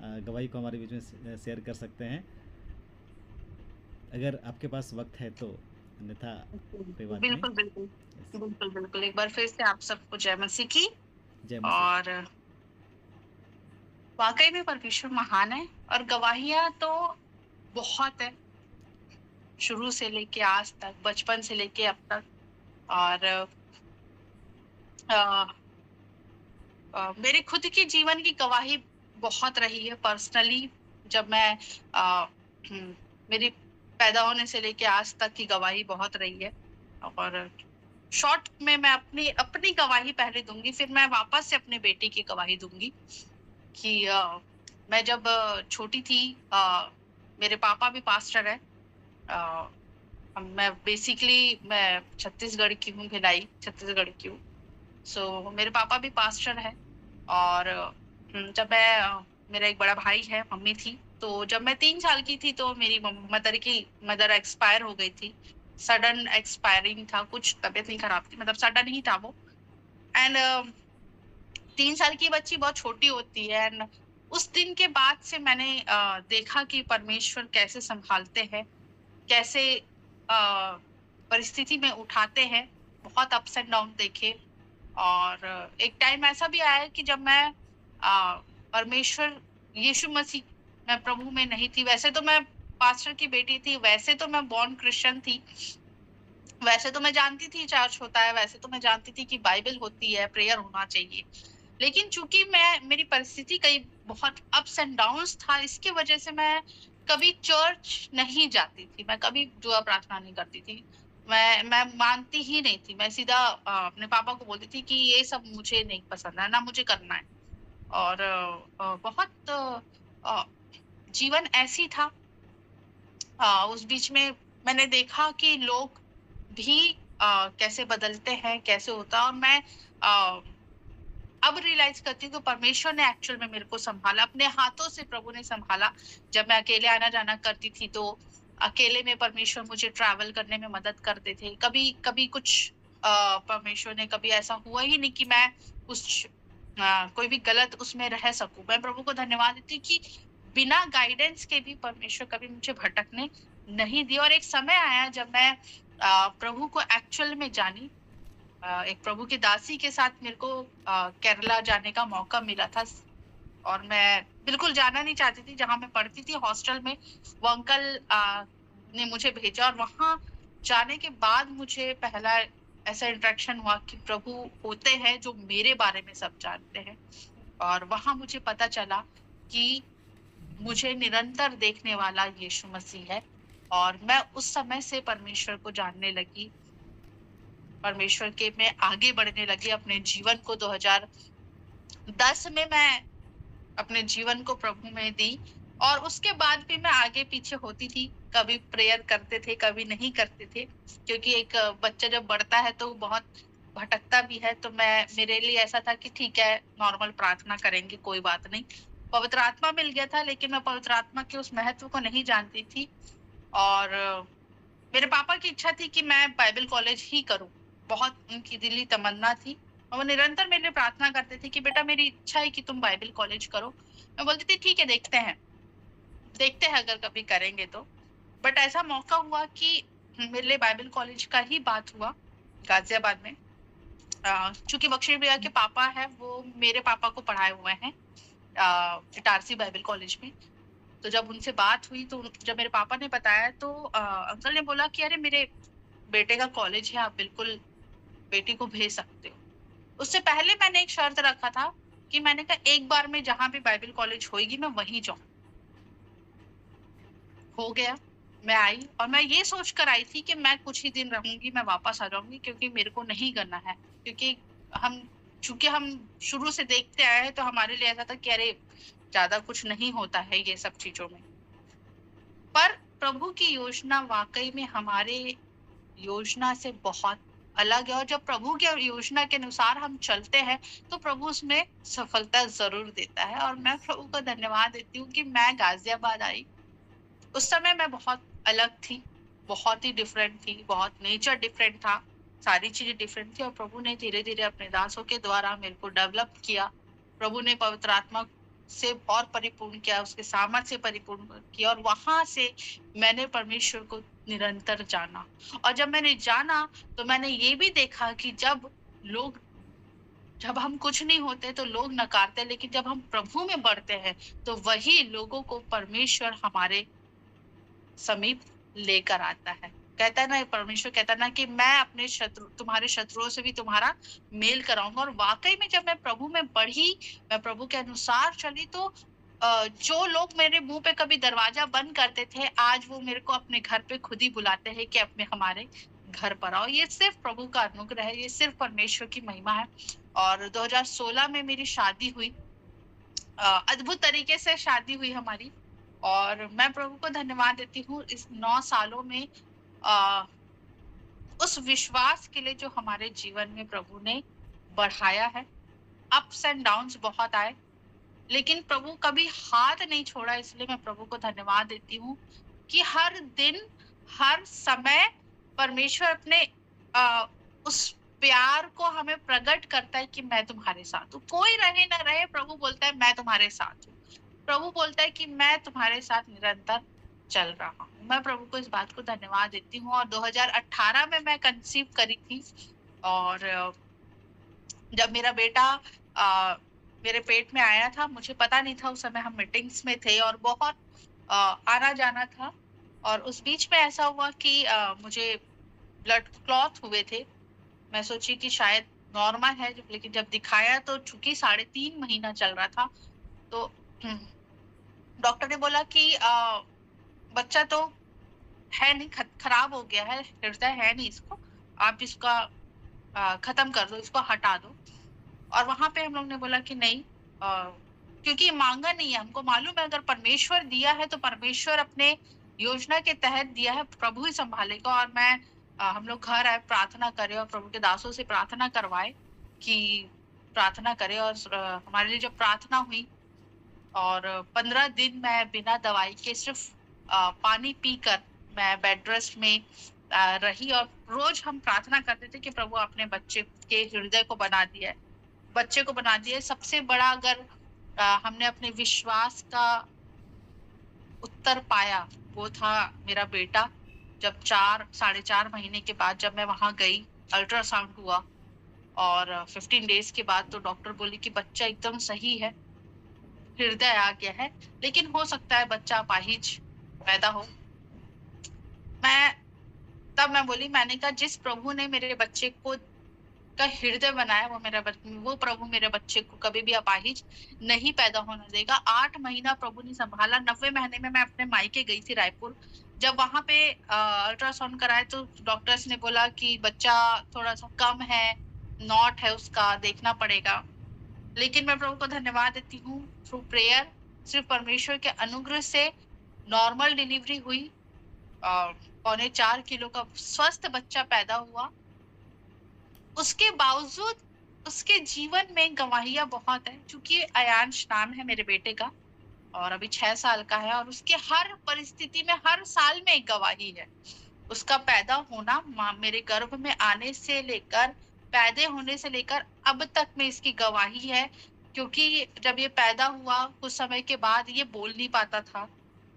गवाही को हमारे बीच में शेयर कर सकते हैं, अगर आपके पास वक्त है तो, अन्यथा कोई बात नहीं। बिल्कुल बिल्कुल Yes. बिल्कुल बिल्कुल, एक बार फिर से आप सबको जय मसीह की। जय मसीह। और वाकई में परमेश्वर महान है, और गवाहियां तो बहुत है, शुरू से लेके आज तक, बचपन से लेके अब तक। और मेरे खुद के जीवन की गवाही बहुत रही है पर्सनली। जब मैं मेरी पैदा होने से लेके आज तक की गवाही बहुत रही है। और शॉर्ट में मैं अपनी अपनी गवाही पहले दूंगी, फिर मैं वापस से अपने बेटे की गवाही दूंगी कि मैं जब छोटी थी, मेरे पापा भी पास्टर है। मैं छत्तीसगढ़ की हूँ, भिलाई छत्तीसगढ़ की हूँ। सो मेरे पापा भी पास्टर है। और जब मेरा एक बड़ा भाई है, मम्मी थी, तो जब मैं 3 साल की थी तो मेरी मदर एक्सपायर हो गई थी। सडन एक्सपायरिंग था, कुछ तबीयत नहीं खराब थी, मतलब सडन ही था वो। एंड 3 साल की बच्ची बहुत छोटी होती है। एंड उस दिन के बाद से मैंने देखा कि परमेश्वर कैसे संभालते हैं, कैसे परिस्थिति में उठाते हैं। बहुत अप्स एंड डाउन देखे। और एक टाइम ऐसा भी आया कि जब मैं परमेश्वर यीशु मसीह, मैं प्रभु में नहीं थी। वैसे तो मैं पास्टर की बेटी थी, वैसे तो मैं बॉर्न क्रिश्चियन थी, वैसे तो मैं जानती थी चर्च होता है, वैसे तो मैं जानती थी कि बाइबल होती है, प्रेयर होना चाहिए। लेकिन चूंकि मेरी परिस्थिति कई बहुत अप्स एंड डाउन्स था, इसकी वजह से मैं कभी चर्च नहीं जाती थी, मैं कभी दुआ प्रार्थना नहीं करती थी। मैं मानती ही नहीं थी। मैं सीधा अपने पापा को बोलती थी कि ये सब मुझे नहीं पसंद है, ना मुझे करना है। और बहुत जीवन ऐसी था। उस बीच में मैंने देखा कि लोग भी कैसे बदलते हैं, कैसे होता है। और मैं अब रियलाइज करती हूँ कि परमेश्वर ने एक्चुअल में मेरे को संभाला, अपने हाथों से प्रभु ने संभाला। जब मैं अकेले आना जाना करती थी तो अकेले में परमेश्वर मुझे ट्रैवल करने में मदद करते थे। कभी कभी कुछ परमेश्वर ने, कभी ऐसा हुआ ही नहीं कि मैं कुछ कोई भी गलत उसमें रह सकूं। मैं प्रभु को धन्यवाद देती हूँ कि बिना गाइडेंस के भी परमेश्वर कभी मुझे भटकने नहीं दिया। और एक समय आया जब मैं प्रभु को एक्चुअल में जानी। एक प्रभु की दासी के साथ मेरे को केरला जाने का मौका मिला था। और मैं बिल्कुल जाना नहीं चाहती थी, जहां मैं पढ़ती थी हॉस्टल में वो अंकल ने मुझे भेजा। और वहां जाने के बाद मुझे पहला ऐसा इंटरेक्शन हुआ कि प्रभु होते हैं जो मेरे बारे में सब जानते हैं। और वहां मुझे पता चला कि मुझे निरंतर देखने वाला यीशु मसीह है। और मैं उस समय से परमेश्वर को जानने लगी, परमेश्वर के में आगे बढ़ने लगी। अपने जीवन को 2010 में मैं अपने जीवन को प्रभु में दी। और उसके बाद भी मैं आगे पीछे होती थी, कभी प्रेयर करते थे, कभी नहीं करते थे, क्योंकि एक बच्चा जब बढ़ता है तो बहुत भटकता भी है। तो मेरे लिए ऐसा था कि ठीक है, नॉर्मल प्रार्थना करेंगे, कोई बात नहीं। पवित्र आत्मा मिल गया था, लेकिन मैं पवित्र आत्मा के उस महत्व को नहीं जानती थी। और मेरे पापा की इच्छा थी कि मैं बाइबल कॉलेज ही करूं, बहुत उनकी दिली तमन्ना थी। और वो निरंतर मेरे लिए प्रार्थना करते थे कि बेटा मेरी इच्छा है कि तुम बाइबल कॉलेज करो। मैं बोलती थी ठीक है, देखते हैं अगर कभी करेंगे तो। बट ऐसा मौका हुआ कि मेरे लिए बाइबल कॉलेज का ही बात हुआ गाजियाबाद में। चूंकि बख्शी भैया के पापा है, वो मेरे पापा को पढ़ाए हुए हैं इटारसी बाइबल कॉलेज में। तो जब उनसे बात हुई, तो जब मेरे पापा ने बताया, तो अंकल ने बोला कि अरे मेरे बेटे का कॉलेज है, आप बिल्कुल बेटी को भेज सकते हो। उससे पहले मैंने एक शर्त रखा था कि मैंने कहा एक बार में जहां भी बाइबल कॉलेज होएगी मैं वहीं जाऊं। हो गया। मैं आई और मैं ये सोच कर आई थी कि मैं कुछ ही दिन रहूँगी, मैं वापस आ जाऊँगी क्योंकि मेरे को नहीं करना है। क्योंकि हम चूँकि हम शुरू से देखते आए हैं तो हमारे लिए ऐसा था कि अरे! ज़्यादा कुछ नहीं होता है ये सब चीज़ों में। पर प्रभु की योजना वाक़ई में हमारे योजना से बहुत अलग है और जब प्रभु की योजना के अनुसार हम चलते हैं, तो प्रभु उसमें सफलता ज़रूर देता है और मैं प्रभु को धन्यवाद देती हूँ कि मैं गाज़ियाबाद आई। उस समय मैं बहुत अलग थी, बहुत ही डिफरेंट थी, बहुत नेचर डिफरेंट था, सारी चीज़ें डिफरेंट थी और प्रभु ने धीरे-धीरे अपने दासों के द्वारा मेरे को डेवलप किया। प्रभु ने पवित्र आत्मा से और परिपूर्ण किया, उसके सामर्थ्य से परिपूर्ण किया और वहाँ से मैंने परमेश्वर को निरंतर जाना। और जब मैंने जाना, तो मैंने ये भी देखा कि जब हम कुछ नहीं होते तो लोग नकारते हैं, लेकिन जब हम प्रभु में बढ़ते हैं, तो वही लोगों को परमेश्वर हमारे समीप लेकर आता है। कहता है ना, परमेश्वर कहता है ना कि मैं अपने तुम्हारे शत्रुओं से भी तुम्हारा मेल कराऊँगा और वाक़ई में जब मैं प्रभु में बढ़ी, मैं प्रभु के अनुसार चली तो जो लोग मेरे मुँह पे कभी दरवाज़ा बंद करते थे, आज वो मेरे को अपने घर पे खुद ही बुलाते हैं कि अपने हमारे घर पर आओ। ये सिर्फ़ प्रभु का अनुग्रह है, ये सिर्फ़ परमेश्वर की महिमा है। और 2016 में मेरी शादी हुई। अद्भुत तरीके से शादी हुई हमारी और मैं प्रभु को धन्यवाद देती हूँ इस 9 सालों में अ, उस विश्वास के लिए जो हमारे जीवन में प्रभु ने बढ़ाया है। अप्स एंड डाउन्स बहुत आए, लेकिन प्रभु कभी हाथ नहीं छोड़ा, इसलिए मैं प्रभु को धन्यवाद देती हूँ कि हर दिन, हर समय परमेश्वर अपने उस प्यार को हमें प्रकट करता है कि मैं तुम्हारे साथ हूँ। कोई रहे ना रहे, प्रभु बोलता है मैं तुम्हारे साथ हूँ। प्रभु बोलता है कि मैं तुम्हारे साथ निरंतर चल रहा हूँ। मैं प्रभु को इस बात को धन्यवाद देती हूँ और 2018 में मैं कंसीव करी थी और जब मेरा बेटा अ, मेरे पेट में आया था, मुझे पता नहीं था, उस समय हम मीटिंग्स में थे और बहुत आना-जाना था और उस बीच में ऐसा हुआ कि मुझे ब्लड क्लॉट हुए थे। मैं सोची कि शायद नॉर्मल है, लेकिन जब दिखाया तो चूँकि 3.5 महीना चल रहा था, तो डॉक्टर ने बोला कि बच्चा तो है नहीं, खराब हो गया है, हृदय है नहीं इसको, आप इसका खत्म कर दो, इसको हटा दो। और वहाँ पे हम लोग ने बोला कि नहीं, क्योंकि माँगा नहीं है, हमको मालूम है अगर परमेश्वर दिया है तो परमेश्वर अपने योजना के तहत दिया है, प्रभु ही सँभालेगा। और मैं हम लोग घर आए, प्रार्थना करे और प्रभु के दासों से प्रार्थना करवाए कि प्रार्थना करें और हमारे लिए जब प्रार्थना हुई और 15 दिन मैं बिना दवाई के सिर्फ़ पानी पीकर मैं बेड रेस्ट में रही और रोज़ हम प्रार्थना करते थे कि प्रभु अपने बच्चे के हृदय को बना दिया है, बच्चे को बना दिया है। सबसे बड़ा अगर हमने अपने विश्वास का उत्तर पाया, वो था मेरा बेटा। जब 4 साढ़े 4 महीने के बाद जब मैं वहाँ गई, अल्ट्रासाउंड हुआ और 15 डेज़ के बाद तो डॉक्टर बोली कि बच्चा एकदम सही है, हृदय आ गया है, लेकिन हो सकता है बच्चा अपाहिज पैदा हो। मैं तब मैं बोली, मैंने कहा जिस प्रभु ने मेरे बच्चे को का हृदय बनाया, वो प्रभु मेरे बच्चे को कभी भी अपाहिज नहीं पैदा होने देगा। 8 महीना प्रभु ने सँभाला। 90 महीने में मैं अपने मायके गई थी रायपुर। जब वहाँ पे अल्ट्रासाउंड कराया तो डॉक्टर्स ने बोला कि बच्चा थोड़ा-सा कम है, नॉट है उसका, देखना पड़ेगा। लेकिन मैं प्रभु को धन्यवाद देती हूँ, थ्रू प्रेयर सिर्फ़ परमेश्वर के अनुग्रह से नॉर्मल डिलीवरी हुई। पौने 4 किलो का स्वस्थ बच्चा पैदा हुआ। उसके बावजूद उसके जीवन में गवाहियाँ बहुत हैं, चूँकि अयांश नाम है मेरे बेटे का और अभी 6 साल का है और उसके हर परिस्थिति में, हर साल में एक गवाही है। उसका पैदा होना, मेरे गर्भ में आने से लेकर, पैदा होने से लेकर अब तक में इसकी गवाही है, क्योंकि जब ये पैदा हुआ कुछ समय के बाद ये बोल नहीं पाता था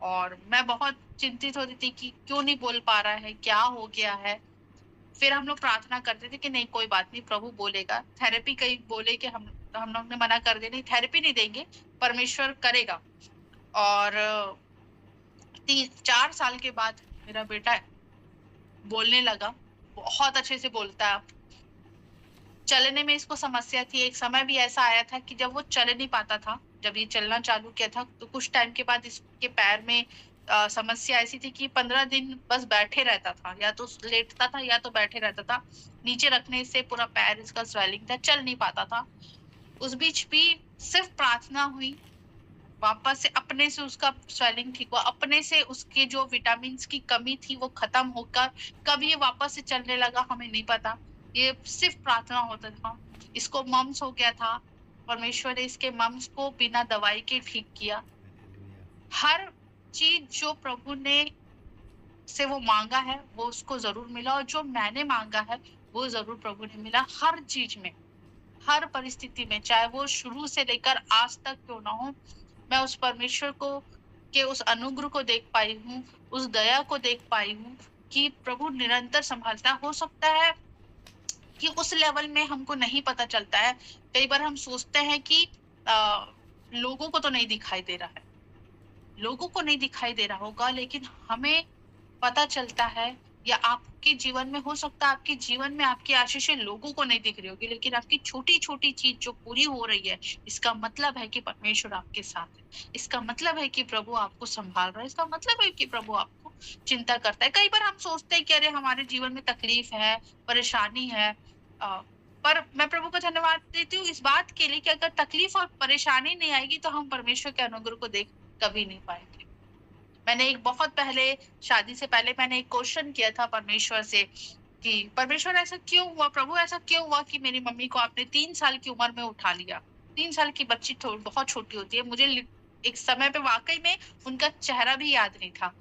और मैं बहुत चिंतित होती थी कि क्यों नहीं बोल पा रहा है, क्या हो गया है? फिर हम लोग प्रार्थना करते थे कि नहीं कोई बात नहीं, प्रभु बोलेगा। थेरेपी कई बोले कि हम लोग ने मना कर दिया, नहीं थेरेपी नहीं देंगे, परमेश्वर करेगा। और 4 साल के बाद मेरा बेटा बोलने लगा, बहुत अच्छे से बोलता है अब। चलने में इसको समस्या थी, एक समय भी ऐसा आया था कि जब वो चल नहीं पाता था, जब ये चलना चालू किया था तो कुछ टाइम के बाद इसके पैर में समस्या ऐसी थी कि 15 दिन बस बैठे रहता था, या तो लेटता था या तो बैठे रहता था। नीचे रखने से पूरा पैर इसका स्वेलिंग था, चल नहीं पाता था। उस बीच भी सिर्फ प्रार्थना हुई, वापस से अपने से उसका स्वेलिंग ठीक हुआ, अपने से उसके जो विटामिन्स की कमी थी वो खत्म होकर कब ये वापस से चलने लगा हमें नहीं पता। ये सिर्फ प्रार्थना होता था। इसको मम्स हो गया था, परमेश्वर ने इसके मम्स को बिना दवाई के ठीक किया। हर चीज जो प्रभु ने से वो मांगा है वो उसको जरूर मिला, और जो मैंने मांगा है वो जरूर प्रभु ने मिला। हर चीज में, हर परिस्थिति में, चाहे वो शुरू से लेकर आज तक क्यों ना हो, मैं उस परमेश्वर को के उस अनुग्रह को देख पाई हूँ, उस दया को देख पाई हूँ कि प्रभु निरंतर संभालता है। हो सकता है कि उस लेवल में हमको नहीं पता चलता है। कई बार हम सोचते हैं कि लोगों को तो नहीं दिखाई दे रहा है, लोगों को नहीं दिखाई दे रहा होगा, लेकिन हमें पता चलता है। या आपके जीवन में हो सकता है, आपके जीवन में आपकी आशीषें लोगों को नहीं दिख रही होगी, लेकिन आपकी छोटी छोटी चीज जो पूरी हो रही है, इसका मतलब है कि परमेश्वर आपके साथ है। इसका मतलब है कि प्रभु आपको संभाल रहा है। इसका मतलब है कि प्रभु आपको चिंता करता है। कई बार हम सोचते हैं कि अरे हमारे जीवन में तकलीफ है, परेशानी है, पर मैं प्रभु को धन्यवाद देती हूँ इस बात के लिए कि अगर तकलीफ और परेशानी नहीं आएगी तो हम परमेश्वर के अनुग्रह को देख कभी नहीं पाएंगे। मैंने एक बहुत पहले, शादी से पहले मैंने एक क्वेश्चन किया था परमेश्वर से कि परमेश्वर ऐसा क्यों हुआ, प्रभु ऐसा क्यों हुआ कि मेरी मम्मी को आपने 3 साल की उम्र में उठा लिया। 3 साल की बच्ची बहुत छोटी होती है। मुझे एक समय पे वाकई में उनका चेहरा भी याद नहीं था।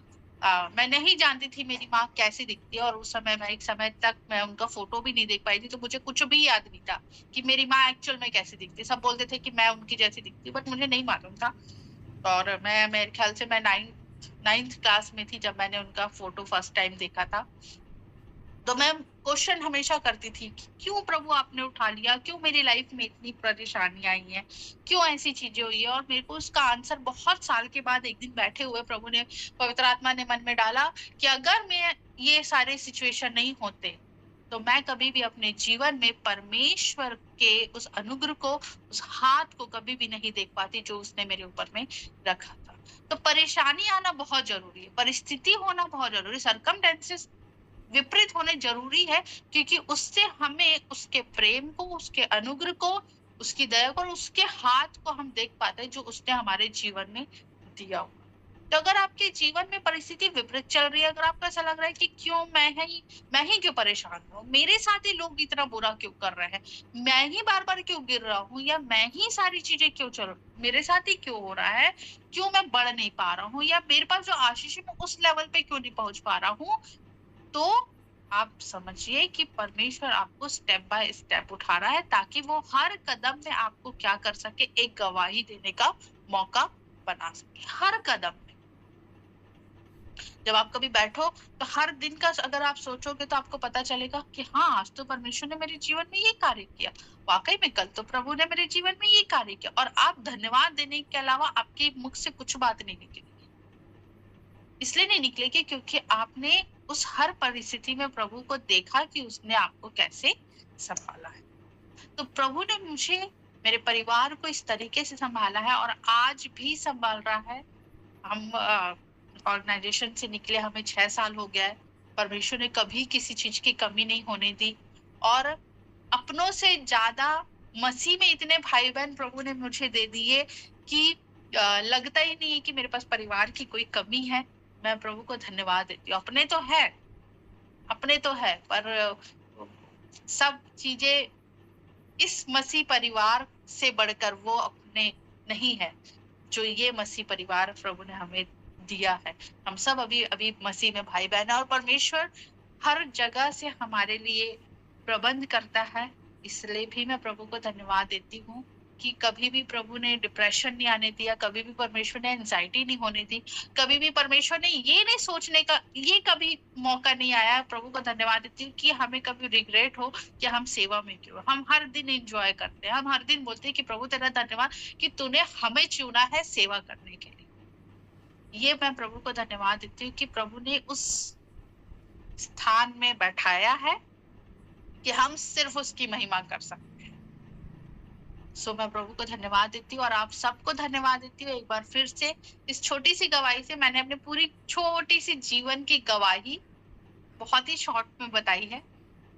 मैं नहीं जानती थी मेरी माँ कैसी दिखती है, और उस समय मैं एक समय तक मैं उनका फोटो भी नहीं देख पाई थी, तो मुझे कुछ भी याद नहीं था कि मेरी माँ एक्चुअल में कैसी दिखती है। सब बोलते थे कि मैं उनकी जैसी दिखती हूँ, बट मुझे नहीं मालूम था। और मैं, मेरे ख्याल से मैं 9th क्लास में थी जब मैंने उनका फोटो फर्स्ट टाइम देखा था। तो मैं क्वेश्चन हमेशा करती थी कि क्यों प्रभु आपने उठा लिया, क्यों मेरी लाइफ में इतनी परेशानी आई है, क्यों ऐसी चीजें हुई है। और मेरे को उसका आंसर बहुत साल के बाद एक दिन बैठे हुए प्रभु ने, पवित्र आत्मा ने मन में डाला कि अगर मैं ये सारे सिचुएशन नहीं होते तो मैं कभी भी अपने जीवन में परमेश्वर के उस अनुग्रह को, उस हाथ को कभी भी नहीं देख पाती जो उसने मेरे ऊपर में रखा था। तो परेशानी आना बहुत जरूरी है, परिस्थिति होना बहुत जरूरी, सर्कमस्टेंसेस विपरीत होने जरूरी है, क्योंकि उससे हमें उसके प्रेम को, उसके अनुग्रह को, उसकी दया को और उसके हाथ को हम देख पाते हैं जो उसने हमारे जीवन में दिया हुआ। तो अगर आपके जीवन में परिस्थिति विपरीत चल रही है, अगर आपको ऐसा लग रहा है कि क्यों मैं ही क्यों परेशान हूँ, मेरे साथ ही लोग इतना बुरा क्यों कर रहे हैं, मैं ही बार बार क्यों गिर रहा हूँ, या मैं ही सारी चीजें क्यों चल, मेरे साथ ही क्यों हो रहा है, क्यों मैं बढ़ नहीं पा रहा हूँ, या मेरे पास जो आशीष है मैं उस लेवल पे क्यों नहीं पहुंच पा रहा हूँ, तो आप समझिए कि परमेश्वर आपको स्टेप बाय स्टेप उठा रहा है ताकि वो हर कदम में आपको क्या कर सके, एक गवाही देने का मौका बना सके। हर कदम में जब आप कभी बैठो तो हर दिन का अगर आप सोचोगे तो आपको पता चलेगा कि हाँ, आज तो परमेश्वर ने मेरे जीवन में ये कार्य किया, वाकई में कल तो प्रभु ने मेरे जीवन में ये कार्य किया। और आप धन्यवाद देने के अलावा आपके मुख से कुछ बात नहीं निकलेगी। इसलिए नहीं निकलेगी क्योंकि आपने उस हर परिस्थिति में प्रभु को देखा कि उसने आपको कैसे संभाला है। तो प्रभु ने मुझे, मेरे परिवार को इस तरीके से संभाला है और आज भी संभाल रहा है। हम ऑर्गेनाइजेशन से निकले हमें 6 साल हो गया है। परमेश्वर ने कभी किसी चीज की कमी नहीं होने दी, और अपनों से ज्यादा मसीह में इतने भाई बहन प्रभु ने मुझे दे दिए कि लगता ही नहीं है कि मेरे पास परिवार की कोई कमी है। मैं प्रभु को धन्यवाद देती हूँ। अपने तो है, पर सब चीजें इस मसीह परिवार से बढ़कर वो अपने नहीं है जो ये मसीह परिवार प्रभु ने हमें दिया है। हम सब अभी मसीह में भाई बहन है, और परमेश्वर हर जगह से हमारे लिए प्रबंध करता है। इसलिए भी मैं प्रभु को धन्यवाद देती हूँ कि कभी भी प्रभु ने डिप्रेशन नहीं आने दिया, कभी भी परमेश्वर ने एंजाइटी नहीं होने दी, कभी भी परमेश्वर ने ये नहीं सोचने का ये कभी मौका नहीं आया। प्रभु को धन्यवाद देती हूँ कि हमें कभी रिग्रेट हो कि हम सेवा में क्यों। हम हर दिन एंजॉय करते हैं, हम हर दिन बोलते हैं कि प्रभु तेरा धन्यवाद कि तूने हमें चुना है सेवा करने के लिए। ये मैं प्रभु को धन्यवाद देती हूँ कि प्रभु ने उस स्थान में बैठाया है कि हम सिर्फ उसकी महिमा कर सकते हैं, सो मैं प्रभु को धन्यवाद देती हूँ और आप सबको धन्यवाद देती हूँ एक बार फिर से। इस छोटी सी गवाही से मैंने अपनी पूरी छोटी सी जीवन की गवाही बहुत ही शॉर्ट में बताई है।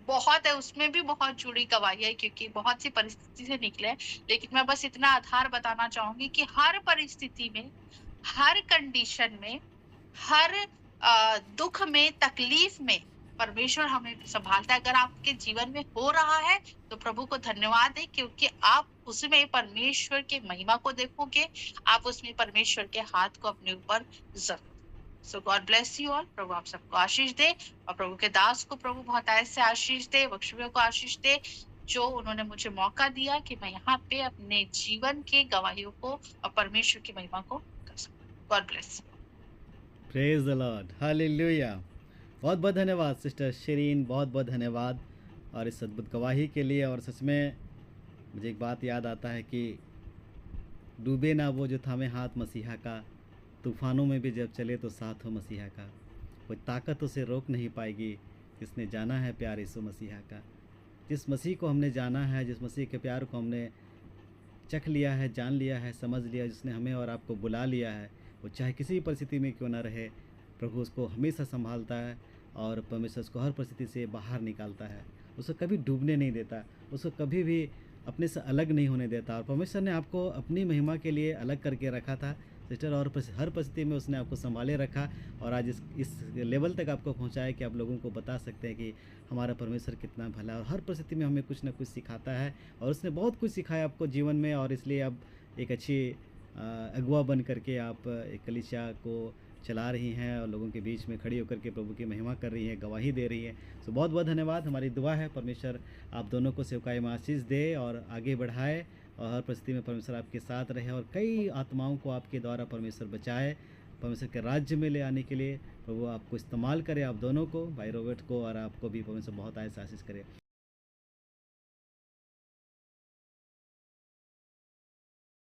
बहुत है, उसमें भी बहुत जुड़ी गवाही है क्योंकि बहुत सी परिस्थिति से निकले हैं। लेकिन मैं बस इतना आधार बताना चाहूंगी कि हर परिस्थिति में, हर कंडीशन में, हर दुख में, तकलीफ में परमेश्वर हमें संभालता है। अगर आपके जीवन में हो रहा है तो प्रभु को धन्यवाद है क्योंकि आप उसमें परमेश्वर की महिमा को देखोगे, आप उसमें परमेश्वर के हाथ को अपने ऊपर जरूर। सो गॉड ब्लेस यू ऑल। प्रभु आप सबको आशीष दे और प्रभु के दास को प्रभु बहुत ऐसे आशीष दे, बख्शुओं को आशीष दे जो उन्होंने मुझे मौका दिया कि मैं यहाँ पे अपने जीवन के गवाहियों को और परमेश्वर की महिमा को कर सकूं। God bless. Praise the Lord, hallelujah. बहुत बहुत धन्यवाद सिस्टर शिरीन, बहुत बहुत धन्यवाद और इस अद्भुत गवाही के लिए। और सच में मुझे एक बात याद आता है कि डूबे ना वो जो थामे हाथ मसीहा का, तूफानों में भी जब चले तो साथ हो मसीहा का, कोई ताकत उसे रोक नहीं पाएगी जिसने जाना है प्यार यीशु मसीहा का। जिस मसीह को हमने जाना है, जिस मसीह के प्यार को हमने चख लिया है, जान लिया है, समझ लिया, जिसने हमें और आपको बुला लिया है, वो चाहे किसी भी परिस्थिति में क्यों ना रहे, प्रभु उसको हमेशा संभालता है और परमेश्वर उसको हर परिस्थिति से बाहर निकालता है। उसको कभी डूबने नहीं देता, उसको कभी भी अपने से अलग नहीं होने देता। और परमेश्वर ने आपको अपनी महिमा के लिए अलग करके रखा था सिस्टर, और हर परिस्थिति में उसने आपको संभाले रखा और आज इस लेवल तक आपको पहुंचाया कि आप लोगों को बता सकते हैं कि हमारा परमेश्वर कितना भला है और हर परिस्थिति में हमें कुछ ना कुछ सिखाता है। और उसने बहुत कुछ सिखाया आपको जीवन में, और इसलिए अब एक अच्छी अगुआ बन करके आप एक कलीसिया को चला रही हैं और लोगों के बीच में खड़ी होकर के प्रभु की महिमा कर रही हैं, गवाही दे रही हैं। सो बहुत बहुत धन्यवाद। हमारी दुआ है परमेश्वर आप दोनों को सेवकाई में आशीष दे और आगे बढ़ाए और हर परिस्थिति में परमेश्वर आपके साथ रहे और कई आत्माओं को आपके द्वारा परमेश्वर बचाए, परमेश्वर के राज्य में ले आने के लिए प्रभु आपको इस्तेमाल करे, आप दोनों को, भाई रॉबर्ट को और आपको भी परमेश्वर बहुत आशीष करे।